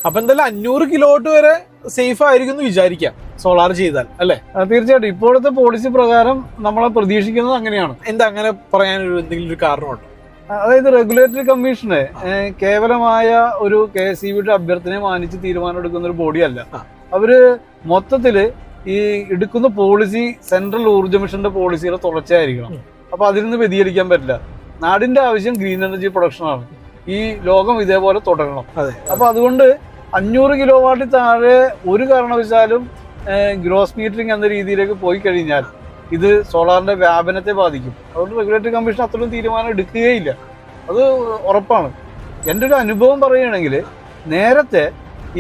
അപ്പൊ എന്തായാലും 500 കിലോവാട്ട് വരെ സേഫ് ആയിരിക്കും എന്ന് വിചാരിക്കാം സോളാർ ചെയ്താൽ അല്ലെ? തീർച്ചയായിട്ടും ഇപ്പോഴത്തെ പോളിസി പ്രകാരം നമ്മളെ പ്രതീക്ഷിക്കുന്നത് അങ്ങനെയാണ്. എന്താ അങ്ങനെ പറയാനൊരു എന്തെങ്കിലും ഒരു കാരണമുണ്ടോ? അതായത് റെഗുലേറ്ററി കമ്മീഷന് കേവലമായ ഒരു KSEBയുടെ അഭ്യർത്ഥനയെ മാനിച്ച് തീരുമാനം എടുക്കുന്ന ഒരു ബോഡിയല്ല. അവര് മൊത്തത്തില് ഈ എടുക്കുന്ന പോളിസി സെൻട്രൽ ഊർജ്ജ മിഷന്റെ പോളിസിയുടെ തുടർച്ചയായിരിക്കണം. അപ്പൊ അതിൽ നിന്ന് വ്യതിചലിക്കാൻ പറ്റില്ല. നാടിന്റെ ആവശ്യം ഗ്രീൻ എനർജി പ്രൊഡക്ഷൻ ആണ്. ഈ ലോകം ഇതേപോലെ തുടരണം. അപ്പൊ അതുകൊണ്ട് 500 കിലോവാട്ടിൽ താഴെ ഒരു കാരണവശാലും ഗ്രോസ് മീറ്ററിംഗ് എന്ന രീതിയിലേക്ക് പോയി കഴിഞ്ഞാൽ ഇത് സോളാറിന്റെ വ്യാപനത്തെ ബാധിക്കും. അതുകൊണ്ട് റെഗുലേറ്ററി കമ്മീഷൻ അത്രയും തീരുമാനം എടുക്കുകയില്ല, അത് ഉറപ്പാണ്. എൻ്റെ ഒരു അനുഭവം പറയുകയാണെങ്കിൽ നേരത്തെ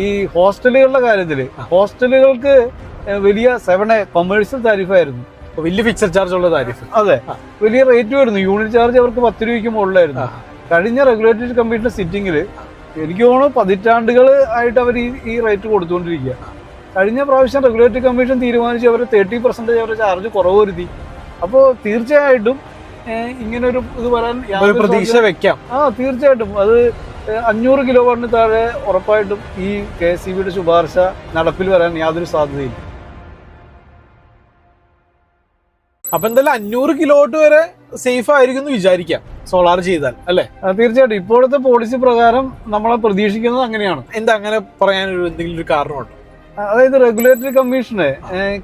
ഈ ഹോസ്റ്റലുകളുടെ കാര്യത്തിൽ ഹോസ്റ്റലുകൾക്ക് വലിയ 7A കൊമേഴ്സ്യൽ താരിഫായിരുന്നു, വലിയ ഫിക്സർ ചാർജ് ഉള്ള താരിഫ്. അതെ, വലിയ റേറ്റ് വരുന്നു. യൂണിറ്റ് ചാർജ് അവർക്ക് 10 രൂപയ്ക്ക് മുകളിലായിരുന്നു. കഴിഞ്ഞ റെഗുലേറ്ററി കമ്മീഷന്റെ സിറ്റിംഗിൽ എനിക്ക് തോന്നുന്നു പതിറ്റാണ്ടുകൾ ആയിട്ട് അവർ ഈ റേറ്റ് കൊടുത്തുകൊണ്ടിരിക്കുക. കഴിഞ്ഞ പ്രാവശ്യം റെഗുലേറ്ററി കമ്മീഷൻ തീരുമാനിച്ച് അവർ 30% അവരുടെ ചാർജ് കുറവ് വരുത്തി. അപ്പോൾ തീർച്ചയായിട്ടും ഇങ്ങനൊരു ഇത് വരാൻ പ്രതീക്ഷ വെക്കാം. തീർച്ചയായിട്ടും അത് 500 കിലോവാട്ടിന് താഴെ ഉറപ്പായിട്ടും ഈ KSEBയുടെ ശുപാർശ നടപ്പിൽ വരാൻ യാതൊരു സാധ്യതയില്ല. അപ്പൊ എന്തായാലും 500 കിലോവാട്ട് വരെ സേഫ് ആയിരിക്കും എന്ന് വിചാരിക്കാം സോളാർ ചെയ്താൽ അല്ലെ? തീർച്ചയായിട്ടും ഇപ്പോഴത്തെ പോളിസി പ്രകാരം നമ്മളെ പ്രതീക്ഷിക്കുന്നത് അങ്ങനെയാണ്. എന്താ അങ്ങനെ പറയാനൊരു എന്തെങ്കിലും ഒരു കാരണമുണ്ടോ? അതായത് റെഗുലേറ്ററി കമ്മീഷന്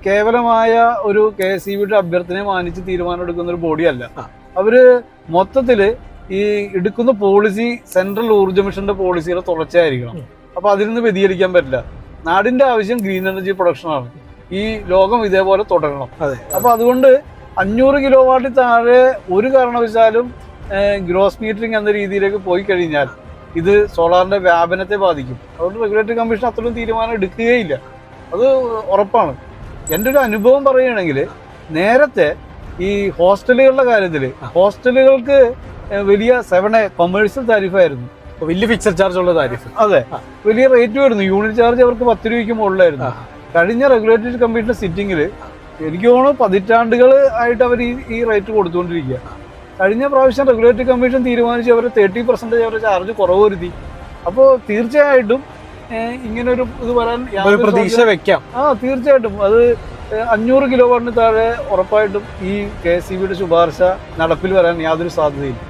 കേവലമായ ഒരു KSEBയുടെ അഭ്യർത്ഥനയെ മാനിച്ച് തീരുമാനം എടുക്കുന്ന ഒരു ബോഡിയല്ല. അവര് മൊത്തത്തില് ഈ എടുക്കുന്ന പോളിസി സെൻട്രൽ ഊർജ്ജ മിഷന്റെ പോളിസിയുടെ തുടർച്ചയായിരിക്കണം. അപ്പൊ അതിൽ നിന്ന് വ്യതിചലിക്കാൻ പറ്റില്ല. നാടിന്റെ ആവശ്യം ഗ്രീൻ എനർജി പ്രൊഡക്ഷൻ ആണ്. ഈ ലോകം ഇതേപോലെ തുടരണം. അപ്പൊ അതുകൊണ്ട് 500 കിലോവാട്ടിൽ താഴെ ഒരു കാരണവശാലും ഗ്രോസ് മീറ്ററിംഗ് എന്ന രീതിയിലേക്ക് പോയി കഴിഞ്ഞാൽ ഇത് സോളാറിന്റെ വ്യാപനത്തെ ബാധിക്കും. അതുകൊണ്ട് റെഗുലേറ്ററി കമ്മീഷൻ അത്രയും തീരുമാനം എടുക്കുകയില്ല, അത് ഉറപ്പാണ്. എൻ്റെ ഒരു അനുഭവം പറയുകയാണെങ്കിൽ നേരത്തെ ഈ ഹോസ്റ്റലുകളുടെ കാര്യത്തിൽ ഹോസ്റ്റലുകൾക്ക് വലിയ 7A കൊമേഴ്സ്യൽ താരിഫായിരുന്നു, വലിയ ഫിക്സർ ചാർജ് ഉള്ള താരിഫ്. അതെ, വലിയ റേറ്റ് വരുന്നു. യൂണിറ്റ് ചാർജ് അവർക്ക് 10 രൂപയ്ക്ക് മുകളിലായിരുന്നു. കഴിഞ്ഞ റെഗുലേറ്ററി കമ്മീഷന്റെ സിറ്റിംഗിൽ എനിക്ക് തോന്നുന്നു പതിറ്റാണ്ടുകൾ ആയിട്ട് അവർ ഈ റേറ്റ് കൊടുത്തുകൊണ്ടിരിക്കുക. കഴിഞ്ഞ പ്രാവശ്യം റെഗുലേറ്ററി കമ്മീഷൻ തീരുമാനിച്ച് അവർ 30% അവരുടെ ചാർജ് കുറവ് വരുത്തി. അപ്പോൾ തീർച്ചയായിട്ടും ഇങ്ങനൊരു ഇത് വരാൻ പ്രതീക്ഷ വെക്കാം. തീർച്ചയായിട്ടും അത് 500 കിലോവാട്ടിന് താഴെ ഉറപ്പായിട്ടും ഈ KSEBയുടെ ശുപാർശ നടപ്പിൽ വരാൻ യാതൊരു സാധ്യതയില്ല.